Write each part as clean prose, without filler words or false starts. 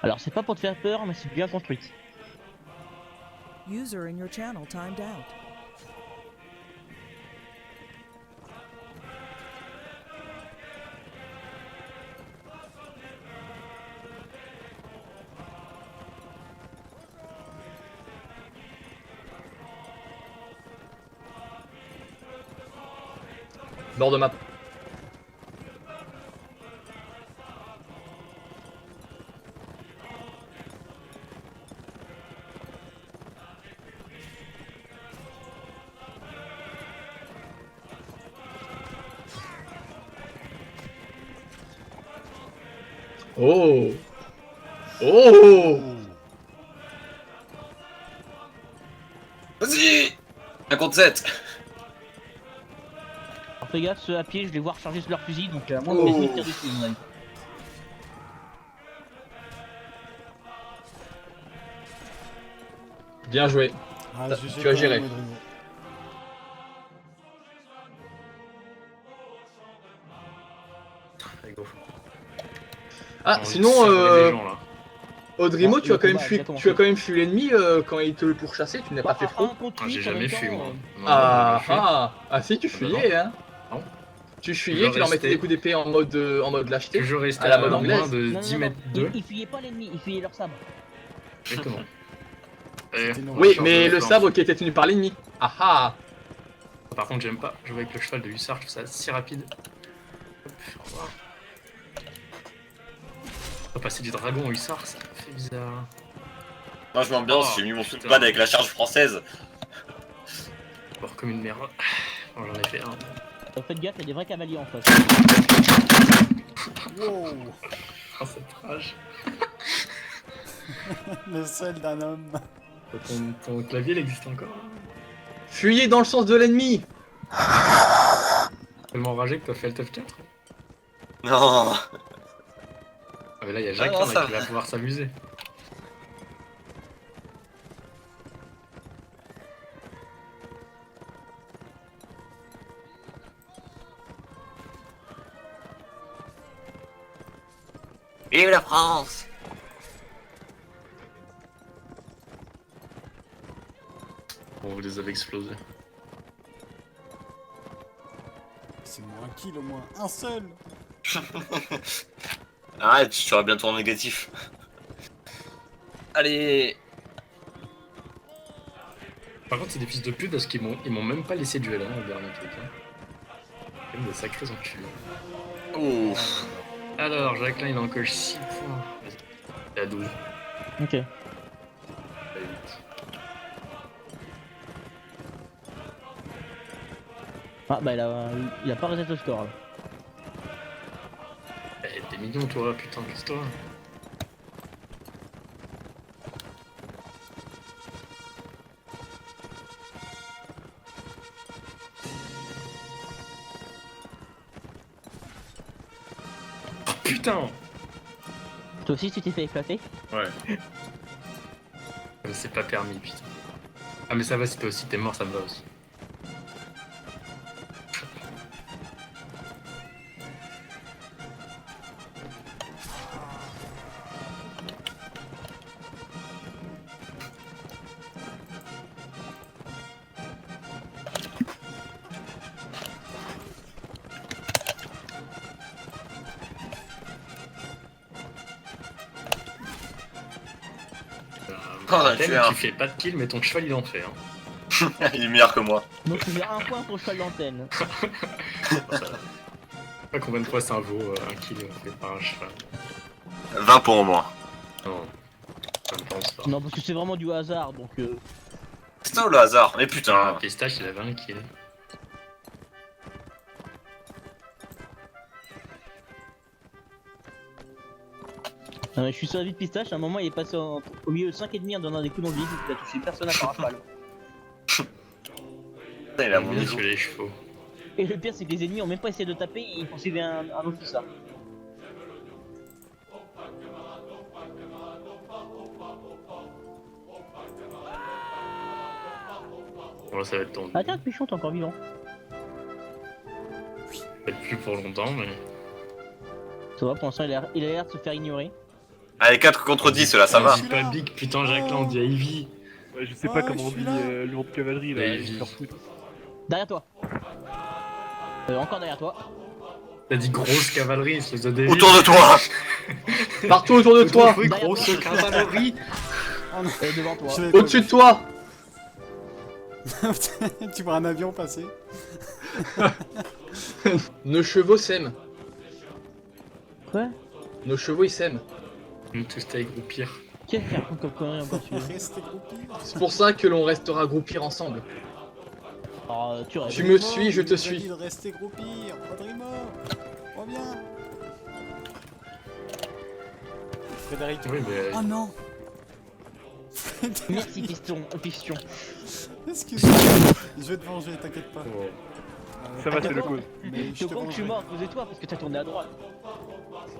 Alors c'est pas pour te faire peur, mais c'est bien construite. User in your channel timed out. Bord de map. Oh. Oh. Vas-y 1 contre 7. Alors fais gaffe, ceux à pied, je les vois recharger sur leur fusil, donc à moins de Oh. mes tirs dessus, à mon avis. Bien joué. Ah, GG tu as quand géré. même, Audrino. Ah, On sinon, serre les gens, là. Audrimo, Ah, tu as le quand même combat a fui, déjà commencé. tu as quand même fui l'ennemi quand il te pourchassait, tu n'as pas fait un froid. contre Ah, j'ai 8 en jamais même fui, temps. moi. Non, j'ai Ah, jamais fui. ah, si, tu Ah bah fuyais, hein. Non. Tu Je fuyais, tu leur mettais restais. des coups d'épée en mode lâcheté, Toujours resté à la mode moins anglaise. de Non, 10 non, non, mètres d'eux. ils fuyaient pas l'ennemi, ils fuyaient leur sabre. Exactement. C'était non. Oui, Charge mais de le flanc. sabre qui était tenu par l'ennemi. Ah ah. Par contre, j'aime pas jouer avec le cheval de hussard, je trouve ça si rapide. Hop, au revoir. On va passer du dragon au hussard, ça fait bizarre. Moi je m'ambiance, Oh, j'ai mis mon putain. footpad avec la charge française. Fort comme une merde. Bon, j'en ai fait un. Faites gaffe, il y a des vrais cavaliers en face. Wow. Oh, cette rage. Le seul d'un homme. Ton clavier, il existe encore. Fuyez dans le sens de l'ennemi. Tellement enragé que t'as fait Alt F4. Non. Ah, mais là, il y a Jacques non, là, ça qui va pouvoir s'amuser. Vive la France. Bon, vous les avez explosés. C'est moins un kill au moins. Un seul. Arrête, tu seras bientôt en négatif. Allez. Par contre, c'est des fils de pute parce qu'ils m'ont même pas laissé duel hein, au dernier truc. Hein. Comme des sacrés enculés. Ouf. Alors, Jacqueline, il a encore 6 points. Vas-y. Il a 12. Ok. Il a 8. Ah bah il a pas reset le score là. Eh, t'es mignon, toi, putain, qu'est-ce toi. Oh, putain. Toi aussi tu t'es fait éclater? Ouais. Mais c'est pas permis, putain. Ah, mais ça va, si toi aussi t'es mort, ça me va aussi. Oh, on a Thème, tué un. tu fais pas de kill, mais ton cheval il en fait. Hein. Il est meilleur que moi. Donc tu fais un point pour le cheval d'antenne. Je sais pas combien de fois ça vaut un kill fait par un cheval. 20 pour moi. Non, je ne pense pas. Non parce que c'est vraiment du hasard donc C'est ça ou le hasard? Mais Ah, putain. Pistache il avait un kill. je suis sur la vie de pistache, à un moment il est passé au milieu de 5 et demi en donnant des coups dans le vide, il a touché personne à part un cheval. Putain, il a mon Bien niveau. sur les chevaux. Et le pire c'est que les ennemis ont même pas essayé de taper et ils poursuivaient un autre ça. Bon là ça va être tendu. Ah tiens, Pichon, t'es encore vivant. Peut-être plus pour longtemps mais. Ça va, pour l'instant il a l'air de se faire ignorer. Allez, 4 contre 10 là, ça On va. dit pas Big, putain, Jacqueline, on dit Ivy. Ouais, je sais Oh, pas comment je on suis dit là. le nom de cavalerie là, Mais ils vite. s'en foutent. Derrière toi. Encore derrière toi. T'as dit grosse cavalerie, espèce de débile. Autour de toi. Partout autour de toi. Oui, grosse cavalerie. Et devant toi. Je l'avais pas Au-dessus vu. de toi. Tu vois un avion passer. Nos chevaux s'aiment. Quoi? Nos chevaux ils s'aiment. Nous tous t'as groupir. Qu'est-ce qu'il raconte comme connerie encore celui-là? Restez groupis. C'est pour ça que l'on restera groupir ensemble. Oh, tu rêves. Tu me suis, je te suis. Il rester groupir. Rodrigo, reviens. Frédéric. Oui, mais. Oh non. Merci, piston. Piston. Excuse-moi. Je vais te venger, t'inquiète pas. Oh. Ça va, c'est le D'accord. cause. Mais je Je te crois que je suis vengerai. mort à cause de toi parce que t'as tourné à droite.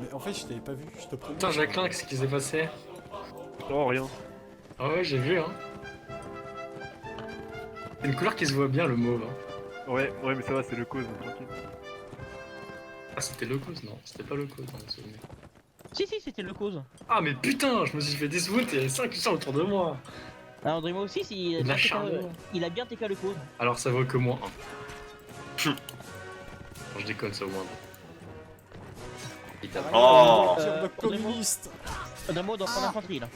Mais en fait, je t'avais pas vu, je te promets. Putain, Jacqueline, qu'est-ce qui s'est passé? Non, rien. Ah ouais, j'ai vu, hein. C'est une couleur qui se voit bien, le mauve. Hein. Ouais, mais ça va, c'est le cause, tranquille. Ah, c'était le cause, non? C'était pas le cause dans mon souvenir. Si, c'était le cause. Ah, mais putain, je me suis fait disvoot et 5 qui sont autour de moi. Alors, André, moi aussi, De la charbon. il a bien TK le cause. Alors, ça vaut que moins 1. Non, je déconne, ça vaut moins 2. Oh. Tir de communiste. D'un mot dans son infanterie là.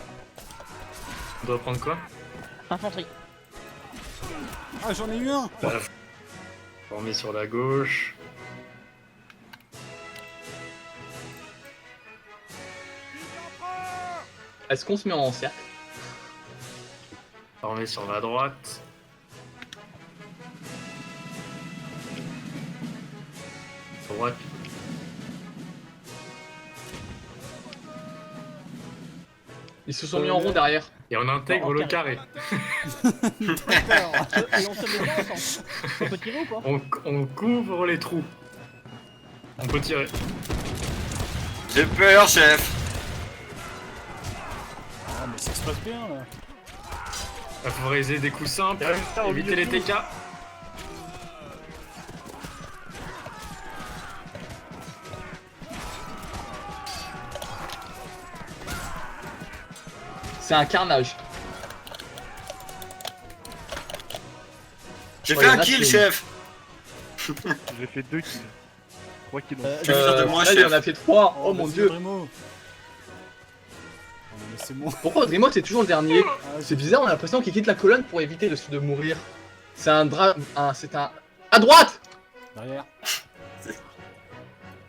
On doit prendre quoi? Infanterie. Ah, j'en ai eu un. Formé sur la gauche. Est-ce qu'on se met en cercle? Formé sur la droite. Droite. Ils se sont mis en rond derrière. Et on intègre En le carré. carré. D'accord. Et on se met bien ensemble. On peut tirer ou pas? On couvre les trous. On peut tirer. J'ai peur, chef. Ah, mais ça se passe bien là. Favoriser des coups simples. Éviter les TK. C'est un carnage. J'ai Ouais, fait y en un a kill, qui- chef. J'ai fait 2 kills. 3 kills. Tu es fier de moi, là, il en chef. a fait 3. Oh, mon vas-y, dieu. Rodrigo. Oh, mais c'est moi. Pourquoi Dreamot c'est toujours le dernier? Ah, C'est bizarre, on a l'impression qu'il quitte la colonne pour éviter de mourir. C'est un c'est un... À droite. Derrière.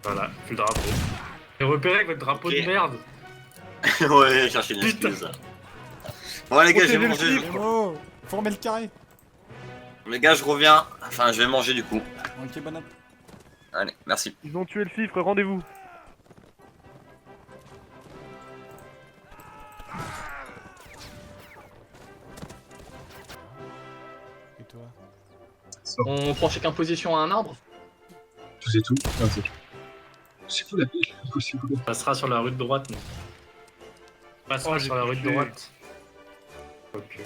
Voilà, plus le drapeau. Et repérez avec votre drapeau Ok. de merde. Ouais, chercher une Putain. excuse. Bon, les gars, je vais manger. Rodrigo, faut remettre le carré. Les gars, je reviens. Enfin, je vais manger du coup. Ok, bon app. Allez, merci. Ils ont tué le fifre, rendez-vous. Et toi? On prend chacun position à un arbre. C'est tout. Ah, c'est tout. C'est tout la pêche, impossible. On passera sur la rue de droite, nous. On passera Oh, sur la j'ai rue de touché. droite. Ok.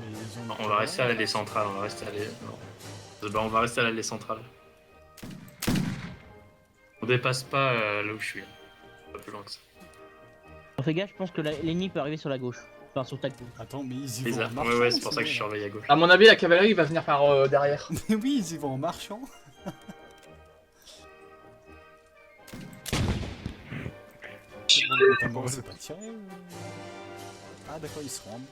Mais ils ont- Non, on va rester à l'allée centrale, on va rester à l'allée... non. Bah, on va rester à l'allée centrale. On dépasse pas là où je suis. Pas plus loin que ça. Fais gaffe, je pense que l'ennemi peut arriver sur la gauche. Enfin, sur ta gauche. Attends, mais ils y Les vont en armes. marchant. Ouais, c'est pour ces ça que je gars-là. surveille à gauche. À mon avis, la cavalerie va venir par derrière. Mais oui, ils y vont en marchant. Attends, on sait pas tirer ou... Ah d'accord, ils se rendent.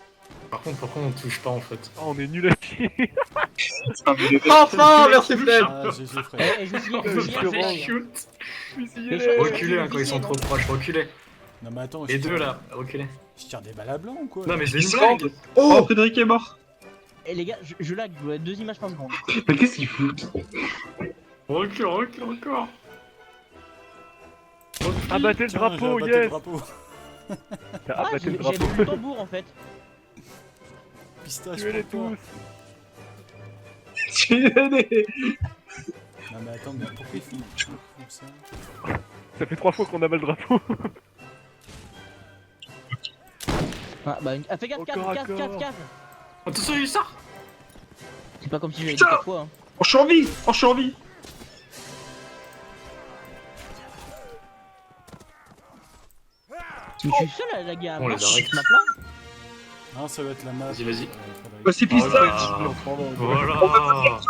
Par contre, pourquoi on touche pas en fait? Oh, on est nul à chier. Enfin, merci Flem. Ah, GG frère. Je vous dis, On je peut vous dis, pas je faire vous dis, shoot. Fusillez-les. Reculez hein, quand ils sont trop proches, reculez. Non mais attends, Les je deux tire- là, reculez. Je tire des balles à blanc ou quoi? Non mais c'est Ils une se blague. rendent. Oh, Frédéric est mort. Eh les gars, je lag, je vois 2 images par seconde. Mais qu'est-ce qu'il fout? Recule, recule encore. Abattez le Tiens, drapeau, j'ai abattu le yes. drapeau. T'as Ah, abatté le j'ai drapeau. vu le tambour en fait. Pistache Tuez-les pour toi. tous. Tuez-les. Non mais attends, mais pourquoi ils font ça? Ça fait 3 fois qu'on abat le drapeau. Ah, bah, fais gaffe, Au cave, corps à cave, corps. cave, cave. Attention, il sort. C'est pas comme si j'avais dit Putain. 4 fois. Hein. Oh, je suis en vie. Oh, je suis en vie. Mais je suis seul à laguer à On les mort arrête. sur ce map-là. Non, ça va être la map. Vas-y, vas-y. Frédéric. Oh, c'est Oh pistache. là. Voilà.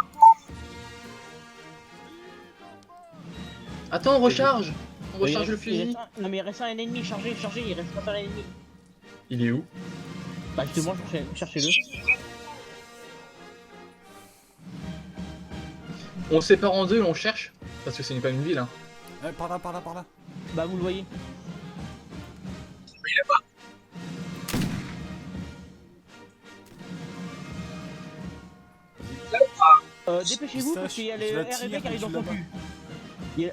Attends, on recharge. On Il recharge le reste- il fusil. reste Non mais il reste un ennemi, chargé, il reste pas un ennemi. Il est où? Bah justement, cherchez-le. On se sépare en deux et on cherche. Parce que ce n'est pas une ville, hein. Eh, par là, par là, par là. Bah vous le voyez. Dépêchez-vous parce qu'il y a les Je la RB tire, qui arrivent dans tu son l'as cul.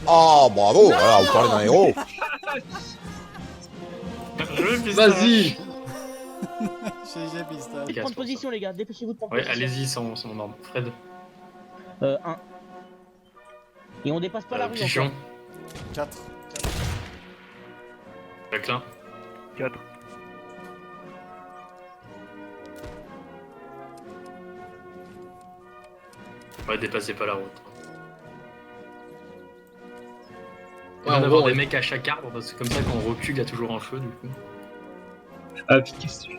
Ah, bravo, voilà, vous parlez d'un héros. Vas-y. GG pistache. Casse Prendre pour position les gars, dépêchez-vous de prendre Ouais, position. allez-y sans mon arme. Fred. 1. Et on dépasse pas la rue Pichon. encore. 4. Jacqueline. 4. Ouais, dépassez pas la route. Ouais, On en va gros, avoir des on- mecs à chaque arbre, parce que comme ça, quand on recule, il y a toujours un feu, du coup. Petite question.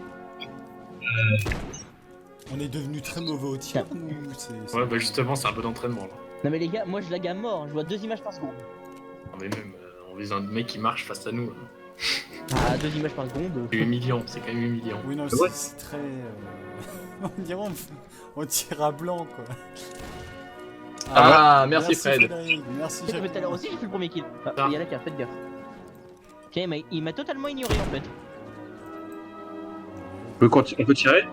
On est devenu très mauvais au tir, nous. Ouais, bah justement, c'est un peu d'entraînement, là. Non mais les gars, moi je lag à mort, je vois 2 images par seconde. Non, mais même, on vise un mec qui marche face à nous, là. Ah, 2 images par seconde. C'est humiliant, c'est quand même humiliant. Oui, non, Ouais. c'est très. On dirait on tire à blanc, quoi. Ah, merci Fred. Frédéric, merci Mais tout à l'heure Jacques. aussi j'ai fait le premier kill. Ah. Il y a la carte, faites gaffe. Tiens, il m'a totalement ignoré en fait. On peut tirer?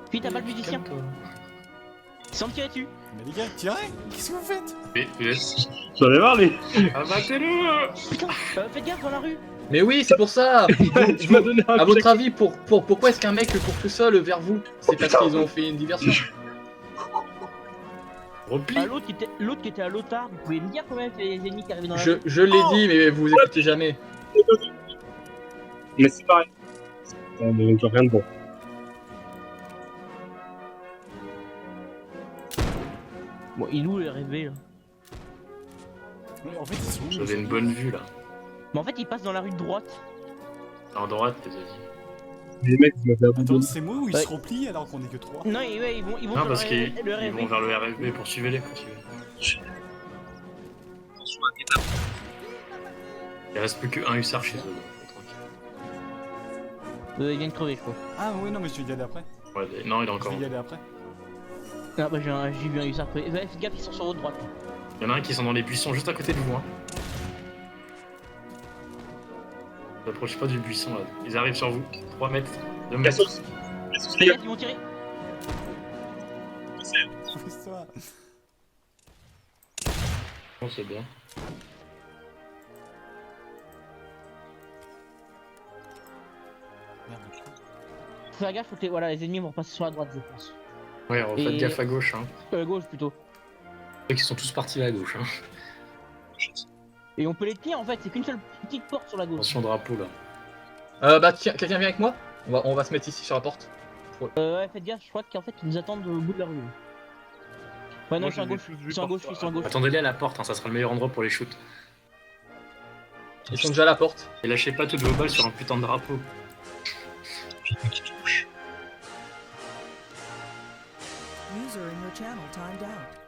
Puis t'as pas le musicien, Calme-toi. sans me tirer dessus. Mais les gars, tirez. Qu'est-ce que vous faites? Mais, laisse. J'en ai marre, les. Abattez-le. Putain, faites gaffe dans la rue. Mais oui, c'est pour ça. Tu m'as donné un À votre avis, pourquoi est-ce qu'un mec court tout seul vers vous? C'est parce putain. qu'ils ont fait une diversion. Repli. Ah, l'autre qui était à l'autre arbre, vous pouvez me dire combien il y a des ennemis qui arrivent dans la rue? Je l'ai dit, mais vous écoutez jamais. Mais c'est pareil. Donc rien de bon. Bon, il est où le RB là? Oui, en fait, ils sont où? J'avais une bonne vue, là. Mais en fait il passe dans la rue de droite. À droite, les amis. Les mecs, vous m'avez Attends, abandonné. c'est moi ou ils Ouais. se replient alors qu'on est que 3? Non, ouais, ils vont Non, vers parce le qu'ils le ils RB. vont vers le RFB, poursuivez-les, poursuivez-les. Il reste plus qu'un hussard chez eux, donc tranquille. Il vient de crever, je crois. Ah oui, non, mais je vais y aller après. Ouais, non, il est Je encore. vais y aller après. Ah bah j'ai vu un hussard crever. Ouais, faites gaffe, ils sont sur votre droite. Il y en a un qui sont dans les buissons juste à côté de vous. Hein. Ne vous approchez pas du buisson là. Ils arrivent sur vous. 3 mètres. 2 mètres. Faites gaffe, ils vont tirer. Pousse-toi. Bon, c'est bien. Merde. Faut faire gaffe, voilà, les ennemis vont passer sur la droite, je pense. Ouais, alors faites Et- gaffe à gauche. Hein. Gauche plutôt. Ceux qui sont tous partis à gauche. Hein. Et on peut les tenir en fait, c'est qu'une seule petite porte sur la gauche. Attention drapeau là. Bah tiens, quelqu'un vient avec moi? On va se mettre ici sur la porte. Ouais, faites gaffe, je crois qu'en fait ils nous attendent au bout de la rue. Ouais, non, Moi, ils sont à je les ai gauche, tous vus ils sont à gauche, partir. ils sont à gauche. Attendez-les à la porte, hein, ça sera le meilleur endroit pour les shoot. Ils sont déjà à la porte. Et lâchez pas toutes vos balles sur un putain de drapeau. User in your channel timed out.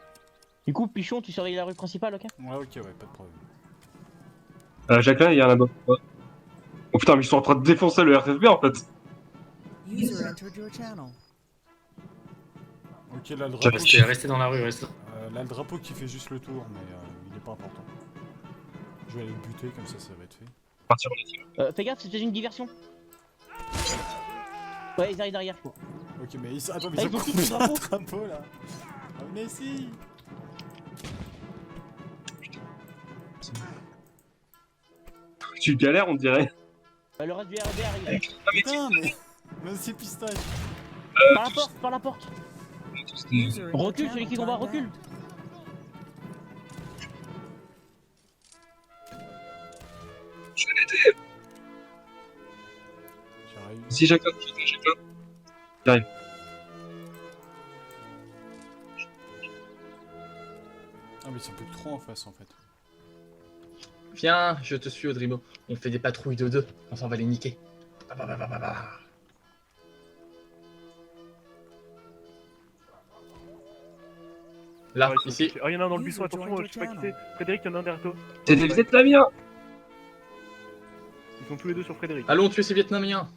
Du coup, Pichon, tu surveilles la rue principale, ok? Ouais, ok, ouais, pas de problème. Jacqueline, il y a un là-bas. Ouais. Oh putain, mais ils sont en train de défoncer le RFB en fait. User entered your channel. Ok, là, le drapeau. Restez dans la rue, restez. Là, le drapeau qui fait juste le tour, mais il est pas important. Je vais aller le buter, comme ça va être fait. Partir en équipe. Fais gaffe, c'était une diversion. Ouais, ils arrivent derrière, je crois. Ok, mais ils... Attends, mais Ah, ils ils ont ont tous combien le de drapeau. drapeaux là? Ah, venez ici! Tu galères, on dirait. Le reste du RB arrive. Putain, mais c'est pistache! Par la porte, par la porte. User in your Recule, channel celui qui combat, timed recule. out. Je vais l'aider. J'arrive. Si Jacqueline, Jacqueline. Ah, mais ils sont plus que 3 en face en fait. Viens, je te suis, Audrimo. On fait des patrouilles de 2. On s'en va les niquer. Bah, bah, bah, bah, bah, bah. Là, Ouais, ils sont ici. touchés. Ah, il y en a un dans le buisson, attention, je sais pas qui c'est. Frédéric, il y en a un derrière toi. C'est des Vietnamiens. Ils sont tous les deux sur Frédéric. Allons tuer ces Vietnamiens.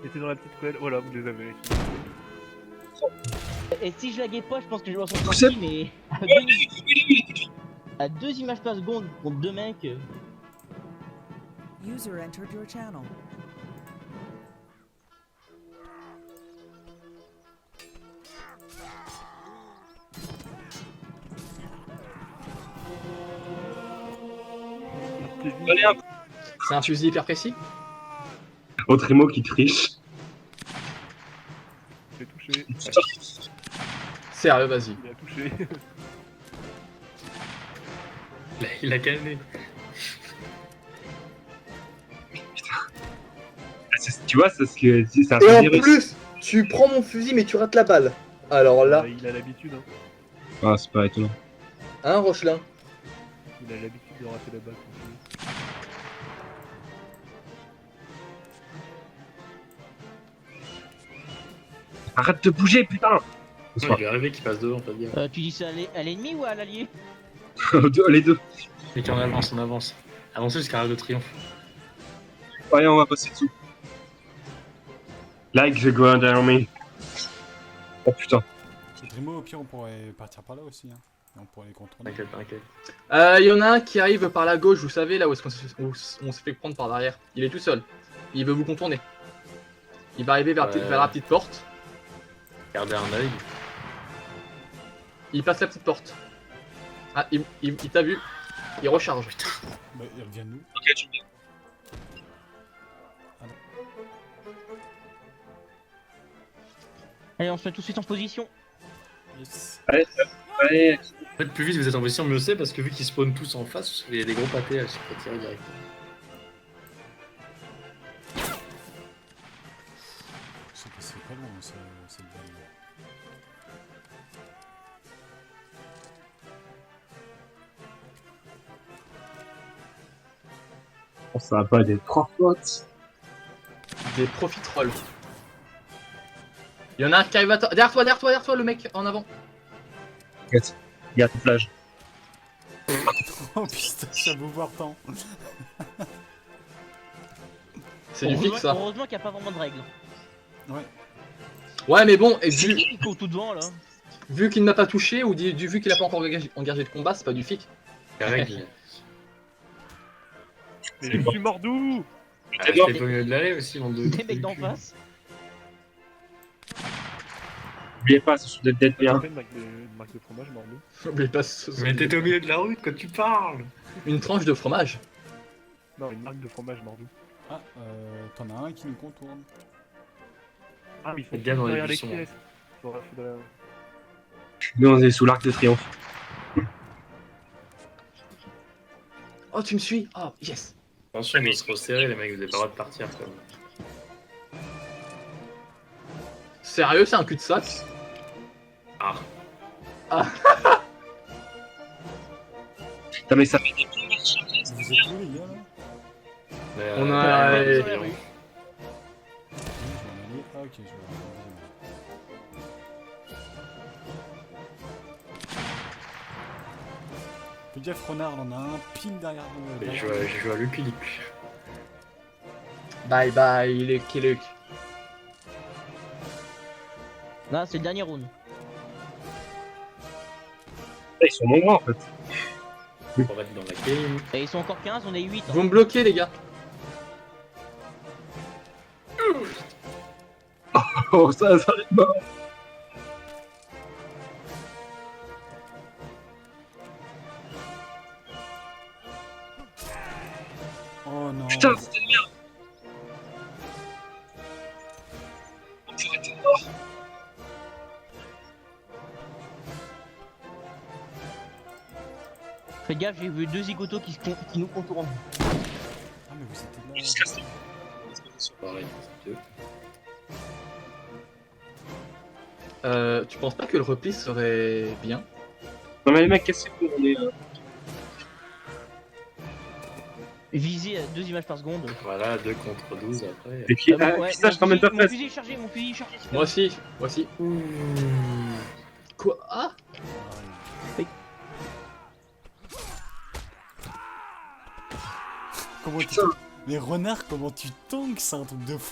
Ils étaient dans la petite ruelle. Voilà, vous les avez. Et si je laguais pas, je pense que je m'en sors Poussez. sorti, mais à 2 images par seconde contre 2 mecs. User entered your channel. Allez, hop. C'est un fusil hyper précis. Autrimo qui triche. J'ai touché. Sérieux, vas-y. Il a touché. Il a calmé. Tu vois, c'est ce que c'est un Et en virus. plus, tu prends mon fusil, mais tu rates la balle. Alors là, Il a l'habitude, hein. Ah, c'est pas étonnant. hein, Rochelin. Il a l'habitude de rater la balle. Arrête de bouger, putain. Non, il est arrivé qu'il passe devant, pas bien. Tu dis ça à l'ennemi ou à l'allié? Les deux. Et qu'on avance, on avance. Avancez jusqu'à l'arc de triomphe. Allez, on va passer dessous. Like the Grand Army. Oh putain. Audrimo, au pire, on pourrait partir par là aussi. Hein. Et on pourrait les contourner. T'inquiète, t'inquiète. Il y en a un qui arrive par la gauche, vous savez, là où on s'est fait prendre par derrière. Il est tout seul. Il veut vous contourner. Il va arriver vers, vers la petite porte. Gardez un œil. Il passe la petite porte. Ah, il t'a vu. Il recharge. Bah, il revient de nous. Ok, tu viens. Allez, on se met tout de suite en position. Yes. Allez. En fait, plus vite vous êtes en position, mieux c'est parce que vu qu'ils spawnent tous en face, il y a des gros pâtés à se faire tirer directement. C'est pas loin, cette balle. Oh, ça va pas des 3 potes. Des profiteroles. Il y en a un qui arrive à toi. Derrière toi, le mec en avant. Il y a tout plage. Oh putain, ça vous voir tant. C'est du fixe ça. Heureusement qu'il n'y a pas vraiment de règles. Ouais. Ouais, mais bon, et C'est vu, qui qui court tout devant là? vu qu'il n'a pas touché ou vu qu'il n'a pas encore engagé de combat, c'est pas du fixe. La règle. Mais je suis mort d'où? Ah, je t'ai pas au milieu de l'allée aussi, mon deux. Des mecs d'en face. N'oubliez pas, ce sont des dead bien. Une marque de fromage mort d'où? Mais pas Mais t'étais au milieu de la route quand tu parles. une tranche de fromage. Non, une marque de fromage mort d'où? Ah, t'en as un qui nous contourne. Ah, mais ils sont Faites bien dans les derrière les buissons. caisses. Faudra- faudra- Nous, on est sous l'arc de triomphe. Oh, tu me suis? Oh, yes. Attention, mais ils se resserrent, les mecs, vous avez pas le droit de partir quand même. Sérieux, c'est un cul-de-sac? Ah. Putain, mais ça fait des Vous êtes où, les gars, là? Mais, On a- ouais, sur la rue. Je vais en aller. Ah, ok, je vais Fais gaffe, renard, on en a un pile derrière nous. Et je joue à Lucky Luke. Bye bye, Lucky Luke. Là, c'est le dernier round. Ils sont nombreux en fait. On va être dans la game. Et ils sont encore 15, on est 8. Vous me bloquez, les gars. Oh, ça arrive pas. Oh non. Putain, c'était le mien. Oh, j'aurais été mort. Faites gaffe, j'ai vu 2 zigotos qui nous contournent. Ah, mais vous étiez là. Jusqu'à ce Pareil, c'est deux. Tu penses pas que le repli serait bien? Non mais les mecs, qu'est-ce que c'est qu'on est Viser à 2 images par seconde. Voilà, 2 contre 12 après. Et puis, Ouais, pistache, ramène ta mon fesse. fusil est chargé, mon fusil est chargé. c'est Moi aussi, moi aussi. Quoi? Ah? Comment tu... Les renards, comment tu tanks, c'est un truc de fou.